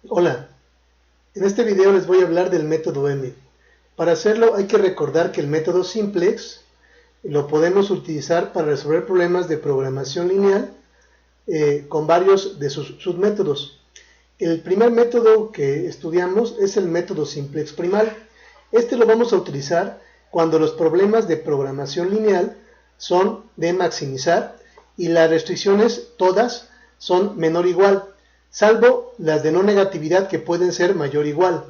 Hola, en este video les voy a hablar del método M. Para hacerlo hay que recordar que el método simplex lo podemos utilizar para resolver problemas de programación lineal con varios de sus submétodos. El primer método que estudiamos es el método simplex primal. Este lo vamos a utilizar cuando los problemas de programación lineal son de maximizar y las restricciones todas son menor o igual, salvo las de no negatividad que pueden ser mayor o igual.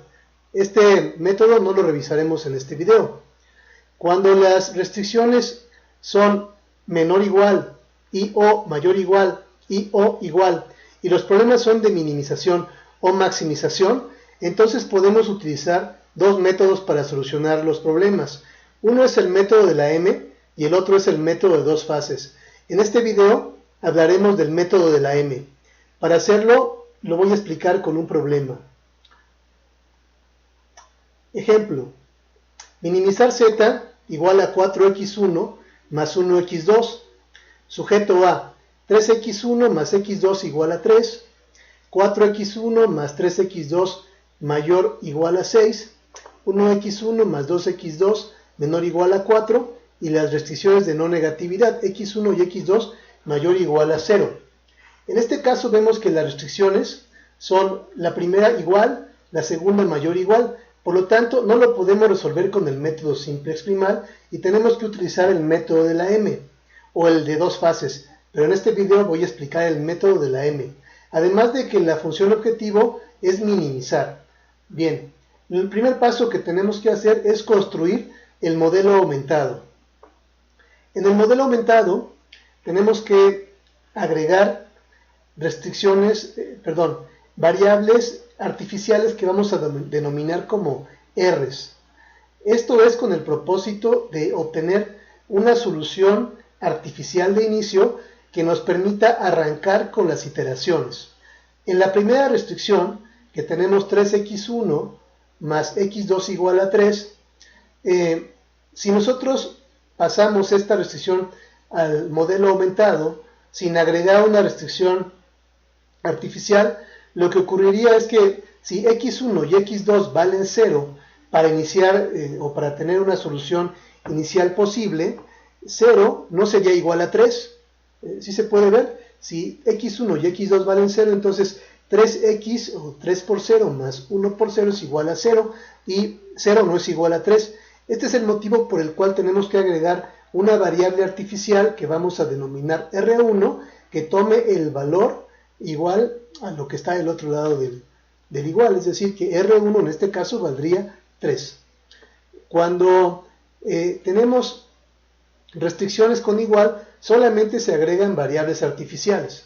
Este método no lo revisaremos en este video. Cuando las restricciones son menor o igual y o mayor o igual y o igual y los problemas son de minimización o maximización, entonces podemos utilizar dos métodos para solucionar los problemas. Uno es el método de la M y el otro es el método de dos fases. En este video hablaremos del método de la M. Para hacerlo lo voy a explicar con un problema. Ejemplo: minimizar z igual a 4x1 más 1x2. Sujeto A: 3x1 más x2 igual a 3, 4x1 más 3x2 mayor o igual a 6, 1x1 más 2x2 menor o igual a 4 y las restricciones de no negatividad x1 y x2 mayor o igual a 0. En este caso vemos que las restricciones son la primera igual, la segunda mayor o igual, por lo tanto no lo podemos resolver con el método simplex primal y tenemos que utilizar el método de la M o el de dos fases, pero en este video voy a explicar el método de la M, además de que la función objetivo es minimizar. Bien, el primer paso que tenemos que hacer es construir el modelo aumentado. En el modelo aumentado tenemos que agregar variables artificiales que vamos a denominar como R's. Esto es con el propósito de obtener una solución artificial de inicio que nos permita arrancar con las iteraciones. En la primera restricción, que tenemos 3x1 más x2 igual a 3, si nosotros pasamos esta restricción al modelo aumentado sin agregar una restricción artificial, lo que ocurriría es que si x1 y x2 valen 0 para iniciar o para tener una solución inicial posible, 0 no sería igual a 3. ¿Sí se puede ver? Si x1 y x2 valen 0, entonces 3x o 3 por 0 más 1 por 0 es igual a 0 y 0 no es igual a 3. Este es el motivo por el cual tenemos que agregar una variable artificial que vamos a denominar R1, que tome el valor igual a lo que está del otro lado del igual, es decir, que R1 en este caso valdría 3. Cuando tenemos restricciones con igual, solamente se agregan variables artificiales.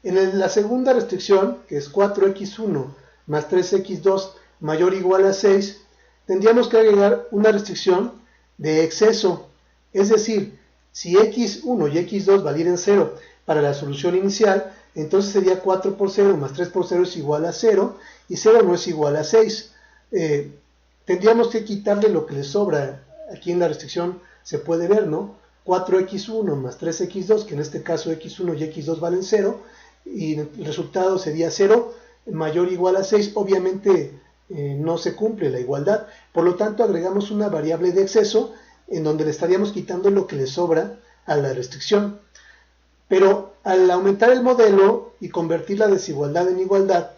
En la segunda restricción, que es 4x1 más 3x2 mayor o igual a 6, tendríamos que agregar una restricción de exceso, es decir, si x1 y x2 valieran 0 para la solución inicial, entonces sería 4 por 0 más 3 por 0 es igual a 0 y 0 no es igual a 6. Tendríamos que quitarle lo que le sobra. Aquí en la restricción se puede ver, ¿no? 4x1 más 3x2, que en este caso x1 y x2 valen 0, y el resultado sería 0 mayor o igual a 6. Obviamente no se cumple la igualdad, por lo tanto agregamos una variable de exceso en donde le estaríamos quitando lo que le sobra a la restricción. Pero al aumentar el modelo y convertir la desigualdad en igualdad,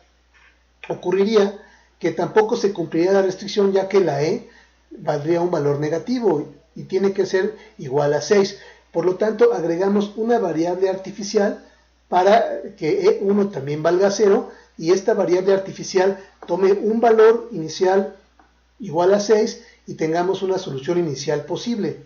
ocurriría que tampoco se cumpliría la restricción, ya que la E valdría un valor negativo y tiene que ser igual a 6. Por lo tanto, agregamos una variable artificial para que E1 también valga 0 y esta variable artificial tome un valor inicial igual a 6 y tengamos una solución inicial posible.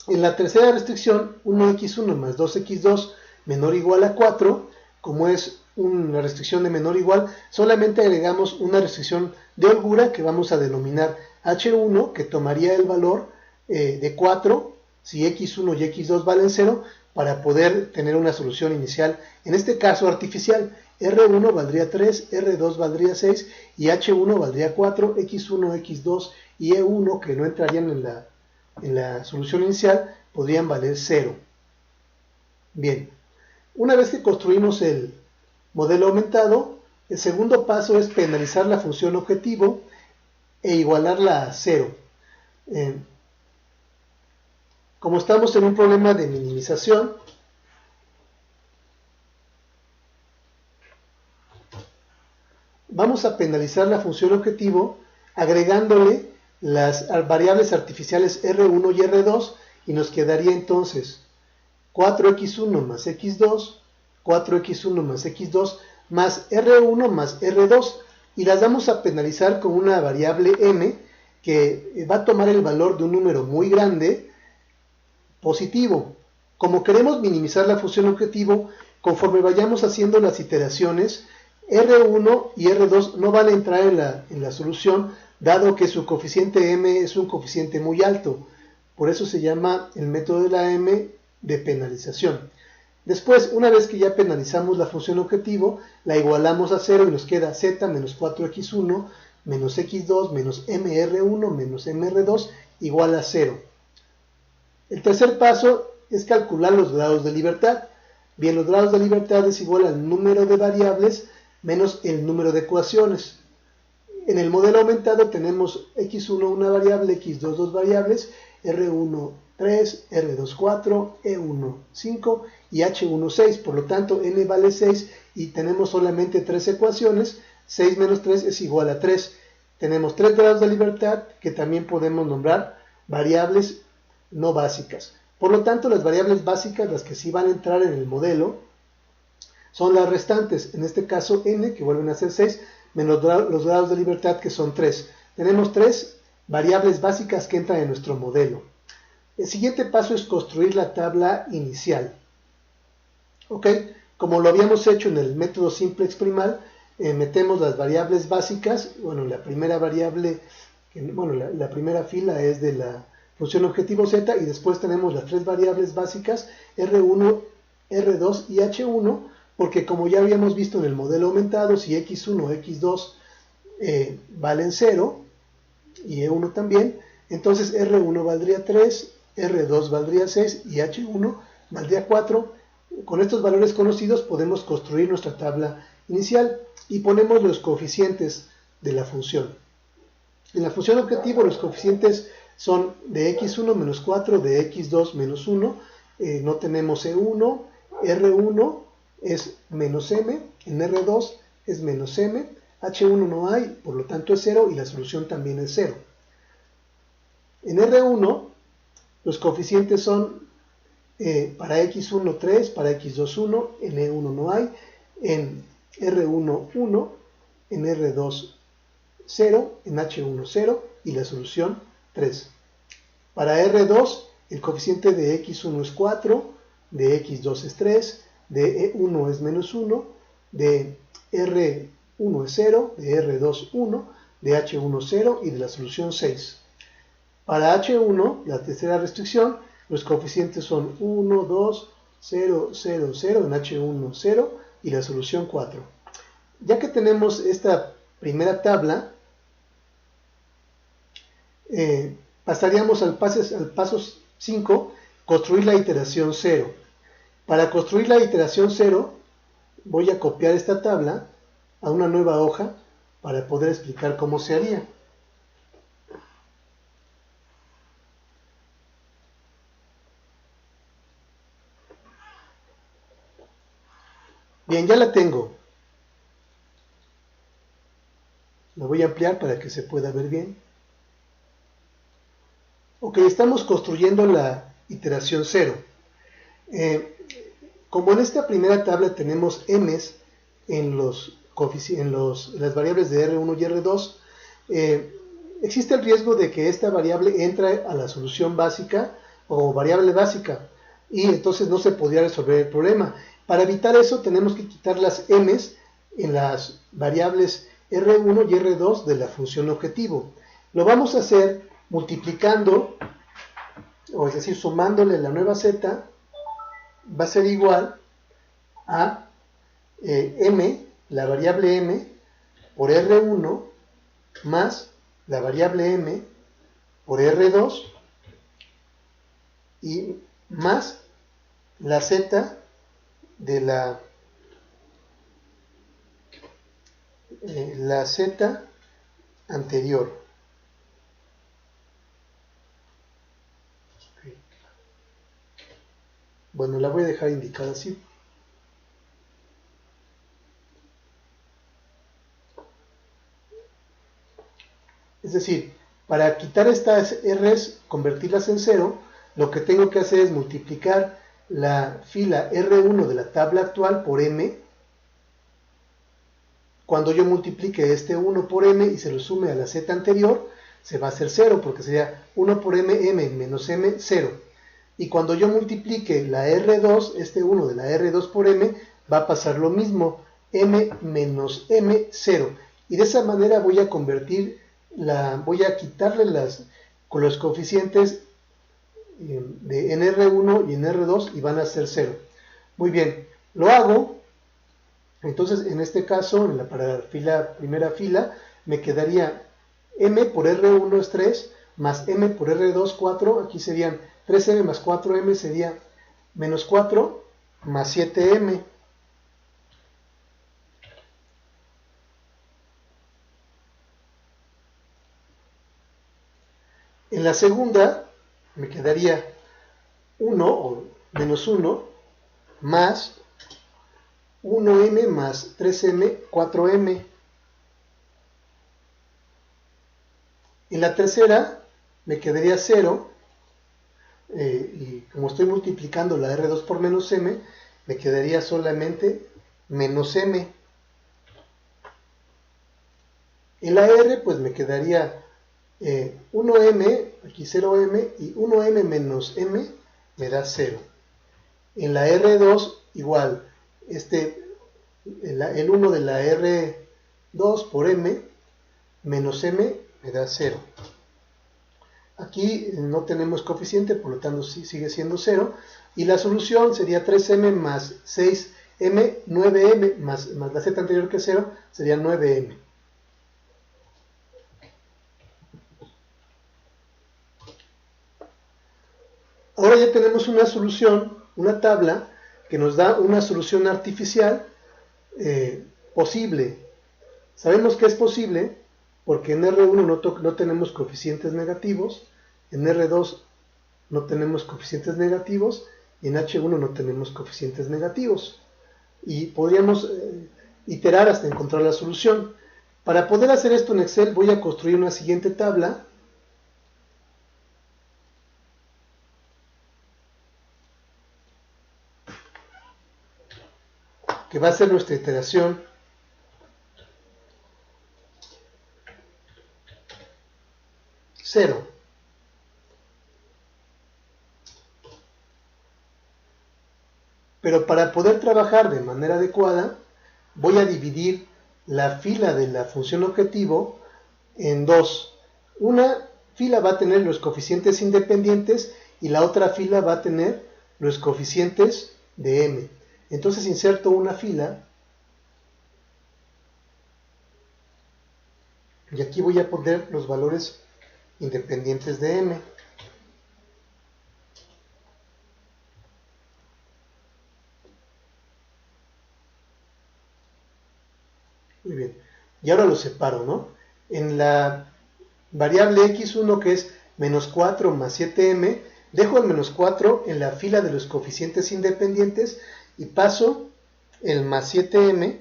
En la tercera restricción, 1x1 más 2x2 menor o igual a 4, como es una restricción de menor o igual, solamente agregamos una restricción de holgura que vamos a denominar h1, que tomaría el valor de 4 si x1 y x2 valen 0 para poder tener una solución inicial, en este caso artificial. R1 valdría 3, R2 valdría 6 y H1 valdría 4, X1, X2 y E1, que no entrarían en la solución inicial, podrían valer 0. Bien, una vez que construimos el modelo aumentado, El segundo paso es penalizar la función objetivo e igualarla a 0. Como estamos en un problema de minimización, vamos a penalizar la función objetivo agregándole las variables artificiales R1 y R2 y nos quedaría entonces 4x1 más x2, 4x1 más x2 más R1 más R2 y las vamos a penalizar con una variable m que va a tomar el valor de un número muy grande positivo. Como queremos minimizar la función objetivo, conforme vayamos haciendo las iteraciones, R1 y R2 no van a entrar en la solución, dado que su coeficiente m es un coeficiente muy alto. Por eso se llama el método de la m de penalización. Después, una vez que ya penalizamos la función objetivo, la igualamos a 0 y nos queda z menos 4x1 menos x2 menos mr1 menos mr2 igual a 0. El tercer paso es calcular los grados de libertad. Bien, los grados de libertad es igual al número de variables menos el número de ecuaciones. En el modelo aumentado tenemos x1 una variable, x2 dos variables, r1 3, r2 4, e1 5 y h1 6. Por lo tanto, n vale 6 y tenemos solamente 3 ecuaciones. 6 menos 3 es igual a 3. Tenemos 3 grados de libertad que también podemos nombrar variables no básicas. Por lo tanto, las variables básicas, las que sí van a entrar en el modelo, son las restantes. En este caso, n, que vuelven a ser 6, menos los grados de libertad, que son 3. Tenemos 3 variables básicas que entran en nuestro modelo. El siguiente paso es construir la tabla inicial. ¿Ok? Como lo habíamos hecho en el método simplex primal, metemos las variables básicas. Bueno, la primera variable, la primera fila es de la función objetivo z y después tenemos las 3 variables básicas R1, R2 y H1, porque como ya habíamos visto en el modelo aumentado, si x1 o x2 valen 0 y E1 también, entonces R1 valdría 3, R2 valdría 6 y H1 valdría 4. Con estos valores conocidos podemos construir nuestra tabla inicial y ponemos los coeficientes de la función. En la función objetivo los coeficientes son de x1 menos 4, de x2 menos 1, no tenemos E1, R1 es menos m, en R2 es menos m, H1 no hay, por lo tanto es 0 y la solución también es 0. En R1 los coeficientes son para x1 3, para x2 1, en E1 no hay, en R1 1, en R2 0, en H1 0 y la solución 3. Para R2 el coeficiente de x1 es 4, de x2 es 3, de E1 es menos 1, de R1 es 0, de R2 1, de H1 0 y de la solución 6. Para H1, la tercera restricción, los coeficientes son 1, 2, 0, 0, 0, en H1 0 y la solución 4. Ya que tenemos esta primera tabla, pasaríamos al paso 5, construir la iteración 0. Para construir la iteración 0, voy a copiar esta tabla a una nueva hoja para poder explicar cómo se haría. Bien, ya la tengo. La voy a ampliar para que se pueda ver bien. Ok, estamos construyendo la iteración 0. Como en esta primera tabla tenemos m's en las variables de R1 y R2, existe el riesgo de que esta variable entre a la solución básica o variable básica y entonces no se podría resolver el problema. Para evitar eso tenemos que quitar las m's en las variables R1 y R2 de la función objetivo. Lo vamos a hacer multiplicando, o es decir, sumándole la nueva z, va a ser igual a m, la variable m, por R1 más la variable m por R2 y más la z de la la z anterior. Bueno, la voy a dejar indicada así. Es decir, para quitar estas R's, convertirlas en 0, lo que tengo que hacer es multiplicar la fila R1 de la tabla actual por M. Cuando yo multiplique este 1 por M y se lo sume a la Z anterior, se va a hacer 0, porque sería 1 por M, M menos M, 0. Y cuando yo multiplique la R2, este 1 de la R2 por M, va a pasar lo mismo, M menos M, 0. Y de esa manera voy a convertir, voy a quitarle con los coeficientes en R1 y en R2 y van a ser 0. Muy bien, lo hago. Entonces, en este caso, para la primera fila, me quedaría M por R1 es 3, más M por R2, 4. Aquí serían 3M más 4M, sería menos 4 más 7M. En la segunda, me quedaría 1 o menos 1 más 1M más 3M, 4M. En la tercera me quedaría 0, y como estoy multiplicando la R2 por menos M, me quedaría solamente menos M. En la R pues me quedaría 1M, aquí 0M, y 1M menos M me da 0. En la R2 igual, el 1 de la R2 por M menos M me da 0. Aquí no tenemos coeficiente, por lo tanto sigue siendo 0. Y la solución sería 3M más 6M, 9M, más la Z anterior que es 0, sería 9M. Ahora ya tenemos una solución, una tabla, que nos da una solución artificial posible. Sabemos que es posible porque en R1 no tenemos coeficientes negativos, en R2 no tenemos coeficientes negativos y en H1 no tenemos coeficientes negativos. Y podríamos iterar hasta encontrar la solución. Para poder hacer esto en Excel voy a construir una siguiente tabla que va a ser nuestra iteración. Cero. Pero para poder trabajar de manera adecuada, voy a dividir la fila de la función objetivo en dos. Una fila va a tener los coeficientes independientes y la otra fila va a tener los coeficientes de m. Entonces inserto una fila y aquí voy a poner los valores independientes de m. Muy bien. Y ahora los separo, ¿no? En la variable x1, que es menos 4 más 7m, dejo el menos 4 en la fila de los coeficientes independientes y paso el más 7m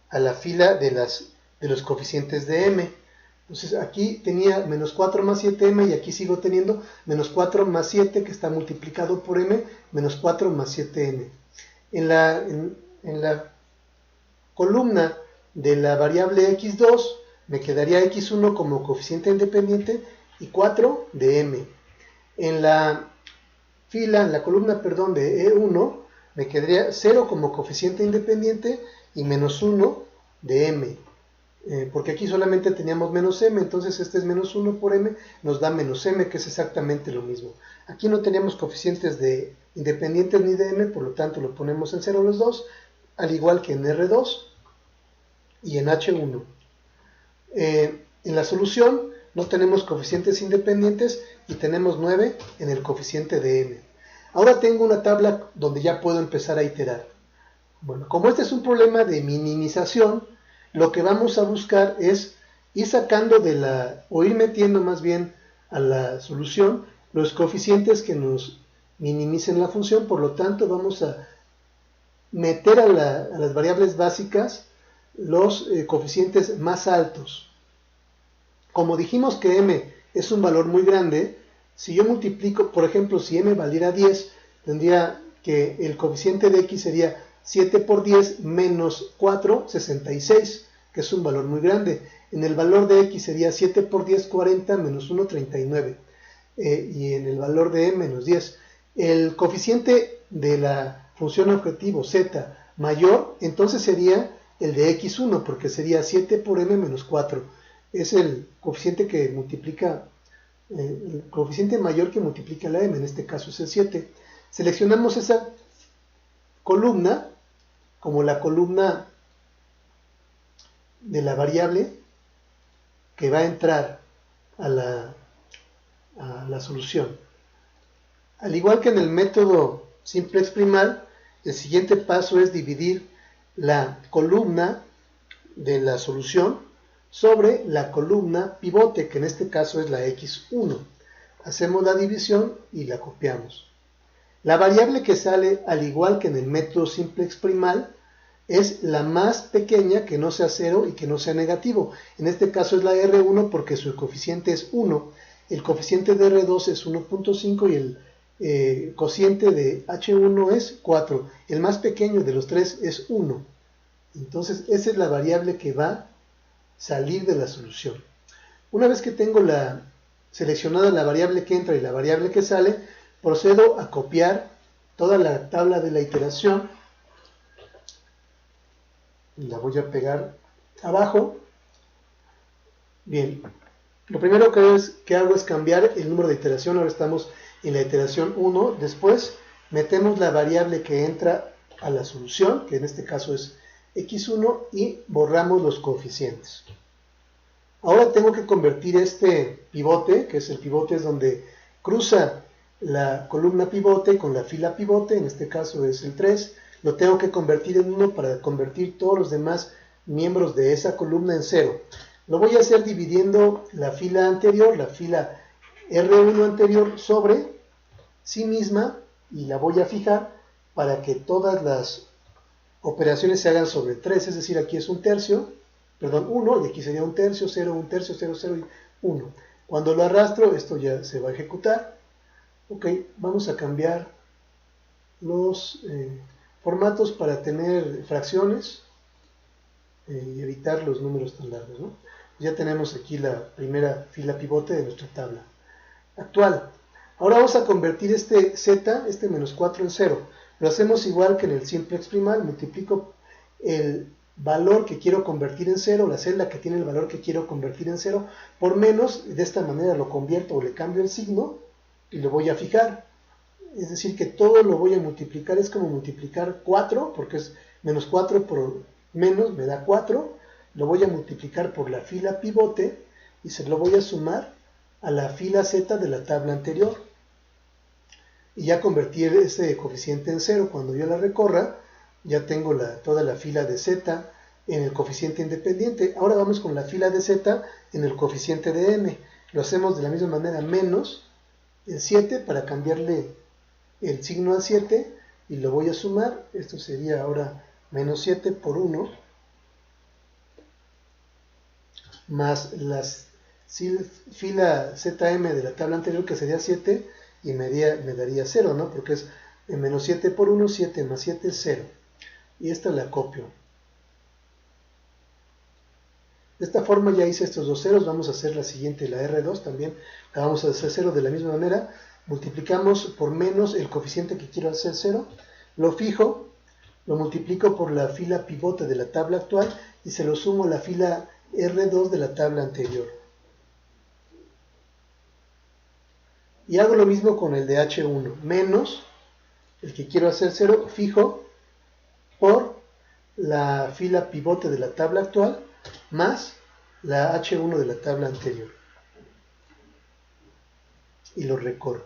a la fila de los coeficientes de m. Entonces aquí tenía menos 4 más 7m y aquí sigo teniendo menos 4 más 7 que está multiplicado por m, menos 4 más 7m. En la columna de la variable x2 me quedaría x1 como coeficiente independiente y 4 de m. En la columna de E1 me quedaría 0 como coeficiente independiente y menos 1 de m. Porque aquí solamente teníamos menos m, entonces este es menos 1 por m, nos da menos m, que es exactamente lo mismo. Aquí no teníamos coeficientes de independientes ni de m, por lo tanto lo ponemos en 0 los dos, al igual que en R2 y en H1. En la solución no tenemos coeficientes independientes y tenemos 9 en el coeficiente de m. Ahora tengo una tabla donde ya puedo empezar a iterar. Bueno, como este es un problema de minimización, lo que vamos a buscar es ir sacando o ir metiendo más bien a la solución los coeficientes que nos minimicen la función. Por lo tanto, vamos a meter a las variables básicas los coeficientes más altos. Como dijimos que m es un valor muy grande, si yo multiplico, por ejemplo, si m valiera 10, tendría que el coeficiente de x sería 7 por 10 menos 4, 66, que es un valor muy grande. En el valor de x sería 7 por 10, 40, menos 1, 39. Y en el valor de m, menos 10. El coeficiente de la función objetivo z mayor, entonces sería el de x1, porque sería 7 por m menos 4. Es el coeficiente que multiplica, el coeficiente mayor que multiplica la m, en este caso es el 7. Seleccionamos esa columna como la columna de la variable que va a entrar a la solución. Al igual que en el método simplex primal, el siguiente paso es dividir la columna de la solución sobre la columna pivote, que en este caso es la x1. Hacemos la división y la copiamos. La variable que sale, al igual que en el método simplex primal, es la más pequeña que no sea 0 y que no sea negativo. En este caso es la R1 porque su coeficiente es 1. El coeficiente de R2 es 1.5 y el cociente de H1 es 4. El más pequeño de los tres es 1. Entonces esa es la variable que va a salir de la solución. Una vez que tengo seleccionada la variable que entra y la variable que sale, procedo a copiar toda la tabla de la iteración. La voy a pegar abajo. Bien, lo primero que hago es cambiar el número de iteración. Ahora estamos en la iteración 1. Después metemos la variable que entra a la solución, que en este caso es x1, y borramos los coeficientes. Ahora tengo que convertir este pivote, que es el pivote es donde cruza la columna pivote con la fila pivote, en este caso es el 3, lo tengo que convertir en 1 para convertir todos los demás miembros de esa columna en 0. Lo voy a hacer dividiendo la fila anterior, la fila R1 anterior, sobre sí misma, y la voy a fijar para que todas las operaciones se hagan sobre 3, es decir, aquí es 1, y aquí sería 1 tercio, 0, 1 tercio, 0, 0 y 1. Cuando lo arrastro, esto ya se va a ejecutar. Ok, vamos a cambiar los formatos para tener fracciones y evitar los números tan largos, ¿no? Ya tenemos aquí la primera fila pivote de nuestra tabla actual. Ahora vamos a convertir este z, este menos 4 en 0. Lo hacemos igual que en el simplex primal, multiplico el valor que quiero convertir en 0, la celda que tiene el valor que quiero convertir en 0, por menos, de esta manera lo convierto o le cambio el signo y lo voy a fijar. Es decir, que todo lo voy a multiplicar, es como multiplicar 4, porque es menos 4 por menos, me da 4, lo voy a multiplicar por la fila pivote y se lo voy a sumar a la fila z de la tabla anterior. Y ya convertí ese coeficiente en 0. Cuando yo la recorra, ya tengo toda la fila de z en el coeficiente independiente. Ahora vamos con la fila de z en el coeficiente de m. Lo hacemos de la misma manera, menos el 7 para cambiarle el signo al 7 y lo voy a sumar. Esto sería ahora menos 7 por 1 más la fila zm de la tabla anterior, que sería 7, y me daría 0, ¿no? Porque es menos 7 por 1, 7 más 7 es 0. Y esta la copio. De esta forma ya hice estos dos ceros. Vamos a hacer la siguiente, la R2 también. La vamos a hacer 0 de la misma manera. Multiplicamos por menos el coeficiente que quiero hacer 0. Lo fijo, lo multiplico por la fila pivote de la tabla actual y se lo sumo a la fila R2 de la tabla anterior. Y hago lo mismo con el de H1, menos el que quiero hacer 0, fijo por la fila pivote de la tabla actual, más la H1 de la tabla anterior. Y lo recorro.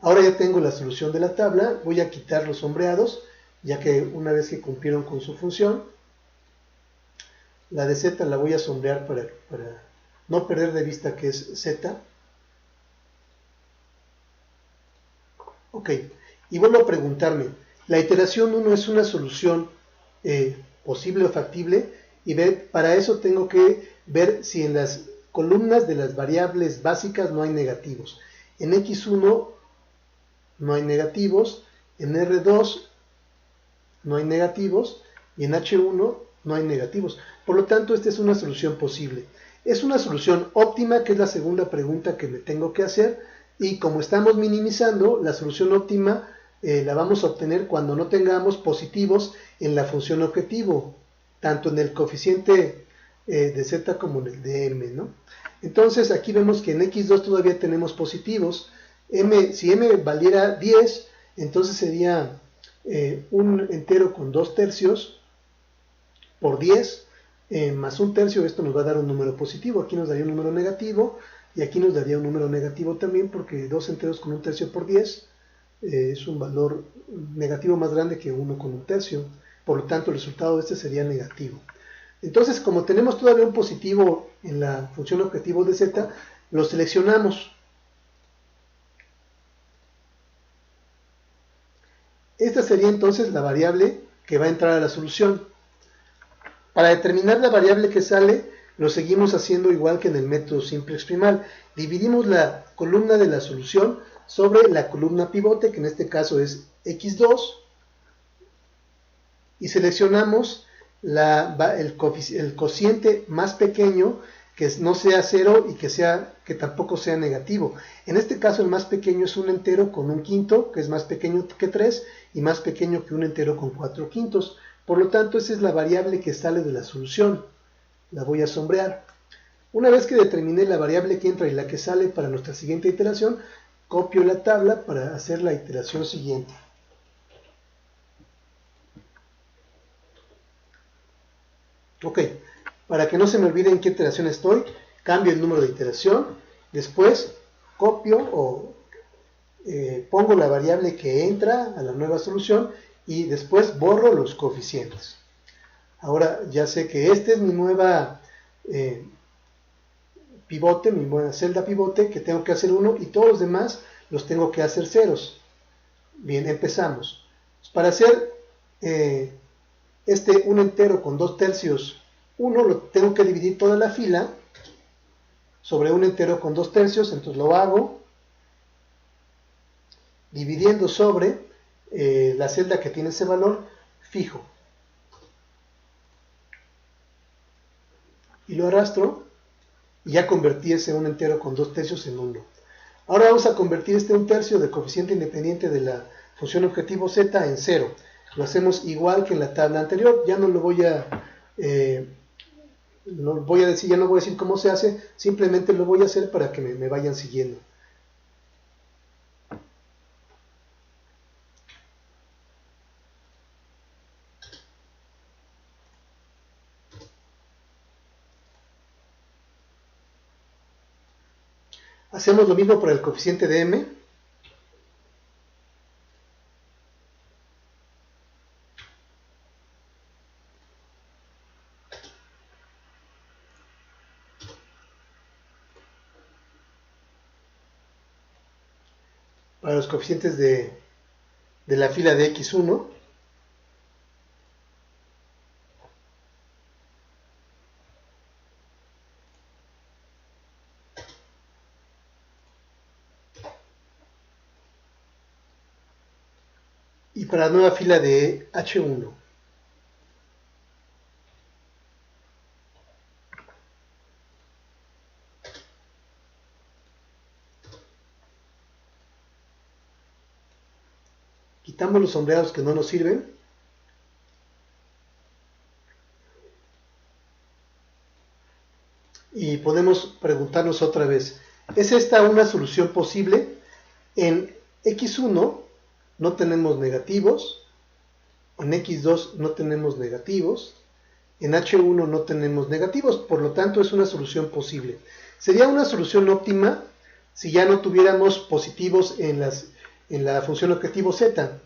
Ahora ya tengo la solución de la tabla, voy a quitar los sombreados, ya que una vez que cumplieron con su función, La de z la voy a sombrear para no perder de vista que es z. Ok, y vuelvo a preguntarme, ¿la iteración 1 es una solución posible o factible? Y para eso tengo que ver si en las columnas de las variables básicas no hay negativos. En x1 no hay negativos, en r2 no hay negativos y en h1 no hay negativos. Por lo tanto, esta es una solución posible. Es una solución óptima, que es la segunda pregunta que me tengo que hacer, y como estamos minimizando, la solución óptima la vamos a obtener cuando no tengamos positivos en la función objetivo, tanto en el coeficiente de z como en el de m, ¿no? Entonces aquí vemos que en x2 todavía tenemos positivos. Si m valiera 10, entonces sería un entero con 2 tercios por 10 más un tercio. Esto nos va a dar un número positivo. Aquí nos daría un número negativo y aquí nos daría un número negativo también, porque 2 enteros con un tercio por 10 es un valor negativo más grande que 1 con un tercio. Por lo tanto, el resultado de este sería negativo. Entonces, como tenemos todavía un positivo en la función objetivo de z, lo seleccionamos. Esta sería entonces la variable que va a entrar a la solución. Para determinar la variable que sale, lo seguimos haciendo igual que en el método simplex primal. Dividimos la columna de la solución sobre la columna pivote, que en este caso es x2, y seleccionamos el cociente más pequeño, que no sea 0 y que tampoco sea negativo. En este caso el más pequeño es un entero con un quinto, que es más pequeño que 3 y más pequeño que un entero con 4 quintos. Por lo tanto, esa es la variable que sale de la solución. La voy a sombrear. Una vez que determiné la variable que entra y la que sale para nuestra siguiente iteración, copio la tabla para hacer la iteración siguiente. Ok, para que no se me olvide en qué iteración estoy, cambio el número de iteración, después copio o pongo la variable que entra a la nueva solución y después borro los coeficientes. Ahora ya sé que esta es mi nueva pivote, mi nueva celda pivote, que tengo que hacer 1 y todos los demás los tengo que hacer ceros. Bien, empezamos. Para hacer un entero con 2 tercios 1, lo tengo que dividir toda la fila sobre un entero con 2 tercios, entonces lo hago dividiendo sobre la celda que tiene ese valor fijo. Y lo arrastro y ya convertí ese un entero con 2 tercios en 1. Ahora vamos a convertir este 1 tercio de coeficiente independiente de la función objetivo z en 0. Lo hacemos igual que en la tabla anterior. Ya no lo voy a decir, ya no voy a decir cómo se hace, simplemente lo voy a hacer para que me vayan siguiendo. Hacemos lo mismo para el coeficiente de m. Para los coeficientes de la fila de x1. Y para la nueva fila de h1. Quitamos los sombreados que no nos sirven. Y podemos preguntarnos otra vez, ¿es esta una solución posible? En x1 no tenemos negativos, en x2 no tenemos negativos, en h1 no tenemos negativos, por lo tanto es una solución posible. Sería una solución óptima si ya no tuviéramos positivos en la función objetivo z.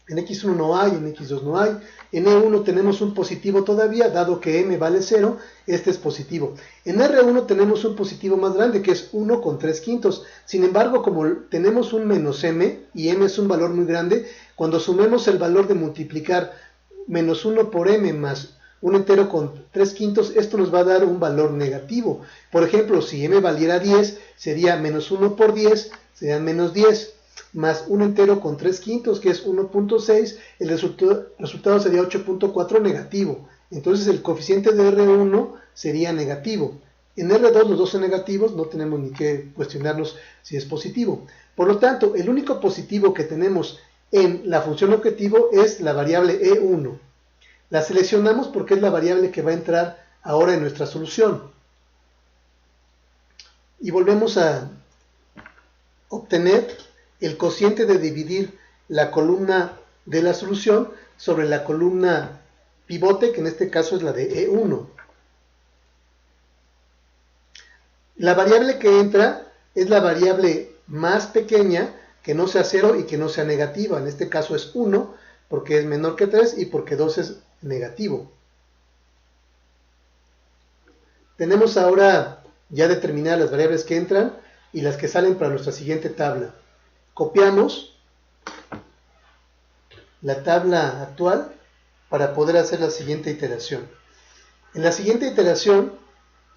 En x1 no hay, en x2 no hay. En E1 tenemos un positivo todavía, dado que m vale 0, este es positivo. En R1 tenemos un positivo más grande, que es 1 con 3 quintos. Sin embargo, como tenemos un menos m, y m es un valor muy grande, cuando sumemos el valor de multiplicar menos 1 por m más un entero con 3 quintos, esto nos va a dar un valor negativo. Por ejemplo, si m valiera 10, sería menos 1 por 10, serían menos 10. Más un entero con 3 quintos, que es 1.6, el resultado sería 8.4 negativo. Entonces el coeficiente de R1 sería negativo. En R2 los dos son negativos, no tenemos ni que cuestionarnos si es positivo. Por lo tanto, el único positivo que tenemos en la función objetivo es la variable E1. La seleccionamos porque es la variable que va a entrar ahora en nuestra solución. Y volvemos a obtener el cociente de dividir la columna de la solución sobre la columna pivote, que en este caso es la de E1. La variable que entra es la variable más pequeña, que no sea 0 y que no sea negativa. En este caso es 1, porque es menor que 3 y porque 2 es negativo. Tenemos ahora ya determinadas las variables que entran y las que salen para nuestra siguiente tabla. Copiamos la tabla actual para poder hacer la siguiente iteración. En la siguiente iteración,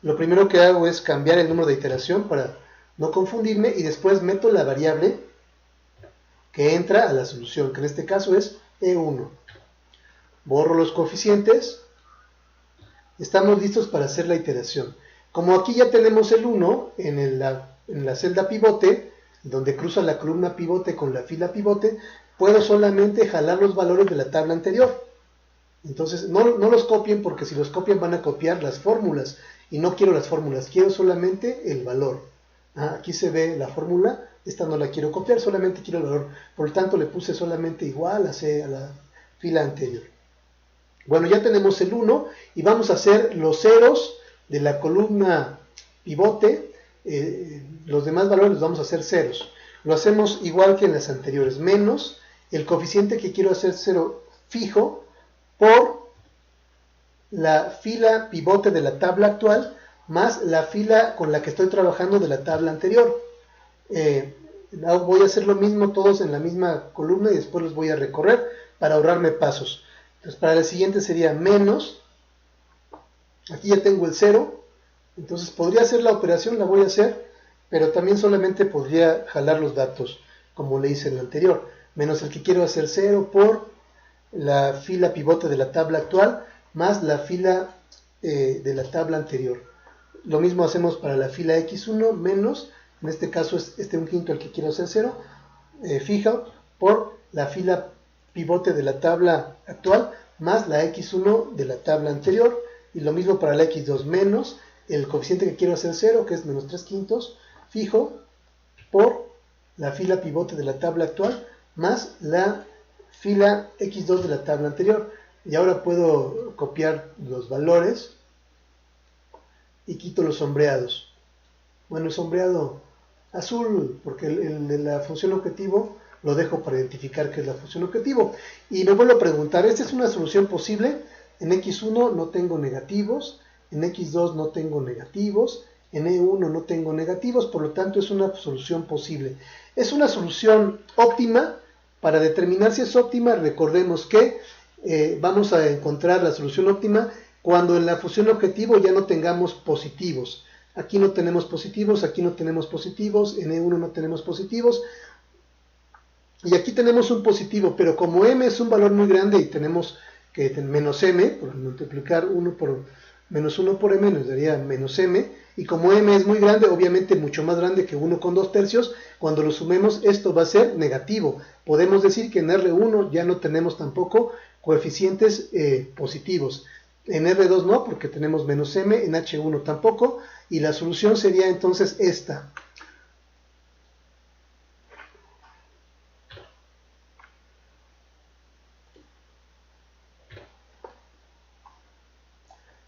lo primero que hago es cambiar el número de iteración para no confundirme y después meto la variable que entra a la solución, que en este caso es E1. Borro los coeficientes. Estamos listos para hacer la iteración. Como aquí ya tenemos el 1 en la celda pivote, donde cruza la columna pivote con la fila pivote, puedo solamente jalar los valores de la tabla anterior. Entonces no los copien, porque si los copian van a copiar las fórmulas, y no quiero las fórmulas, quiero solamente el valor. Aquí se ve la fórmula, esta no la quiero copiar, solamente quiero el valor. Por lo tanto le puse solamente igual a la fila anterior. Bueno, ya tenemos el 1 y vamos a hacer los ceros de la columna pivote. Los demás valores los vamos a hacer ceros. Lo hacemos igual que en las anteriores, menos el coeficiente que quiero hacer cero fijo por la fila pivote de la tabla actual más la fila con la que estoy trabajando de la tabla anterior. Voy a hacer lo mismo todos en la misma columna y después los voy a recorrer para ahorrarme pasos. Entonces para la siguiente sería menos, aquí ya tengo el 0, entonces podría hacer la operación, la voy a hacer, pero también solamente podría jalar los datos, como le hice en la anterior, menos el que quiero hacer 0 por la fila pivote de la tabla actual, más la fila de la tabla anterior. Lo mismo hacemos para la fila x1, menos, en este caso es un quinto el que quiero hacer 0, fija por la fila pivote de la tabla actual más la x1 de la tabla anterior, y lo mismo para la x2, menos el coeficiente que quiero hacer 0, que es menos 3 quintos, fijo por la fila pivote de la tabla actual más la fila x2 de la tabla anterior. Y ahora puedo copiar los valores y quito los sombreados. Bueno, el sombreado azul, porque el de la función objetivo lo dejo para identificar que es la función objetivo. Y me vuelvo a preguntar, ¿esta es una solución posible? En x1 no tengo negativos, en x2 no tengo negativos, en E1 no tengo negativos, por lo tanto es una solución posible. Es una solución óptima. Para determinar si es óptima, recordemos que vamos a encontrar la solución óptima cuando en la función objetivo ya no tengamos positivos. Aquí no tenemos positivos, aquí no tenemos positivos, en E1 no tenemos positivos, y aquí tenemos un positivo, pero como m es un valor muy grande y tenemos que menos m, por multiplicar 1 por menos 1 por m nos daría menos m, y como m es muy grande, obviamente mucho más grande que 1 con 2 tercios, cuando lo sumemos esto va a ser negativo. Podemos decir que en R1 ya no tenemos tampoco coeficientes positivos. En R2 no, porque tenemos menos m, en H1 tampoco, y la solución sería entonces esta.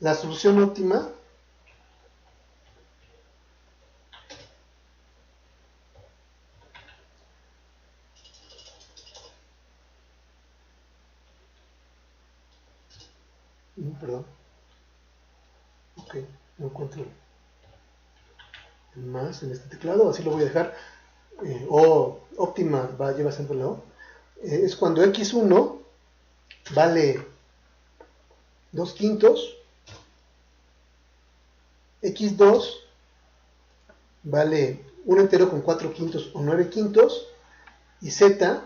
La solución óptima perdón. Ok, no encuentro más en este teclado, así lo voy a dejar. O óptima lleva siempre la O. Es cuando x1 vale 2/5, x2 vale un entero con 4/5 o 9/5, y z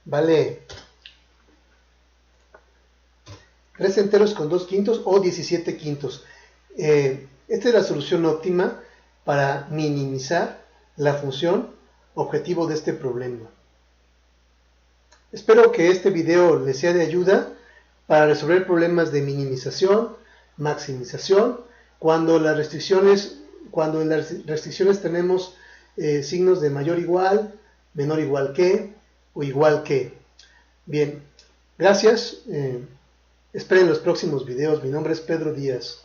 vale 3 enteros con 2/5 o 17/5. Esta es la solución óptima para minimizar la función objetivo de este problema. Espero que este video les sea de ayuda para resolver problemas de minimización, maximización, cuando en las restricciones tenemos signos de mayor igual, menor igual que o igual que. Bien, gracias. Esperen los próximos videos. Mi nombre es Pedro Díaz.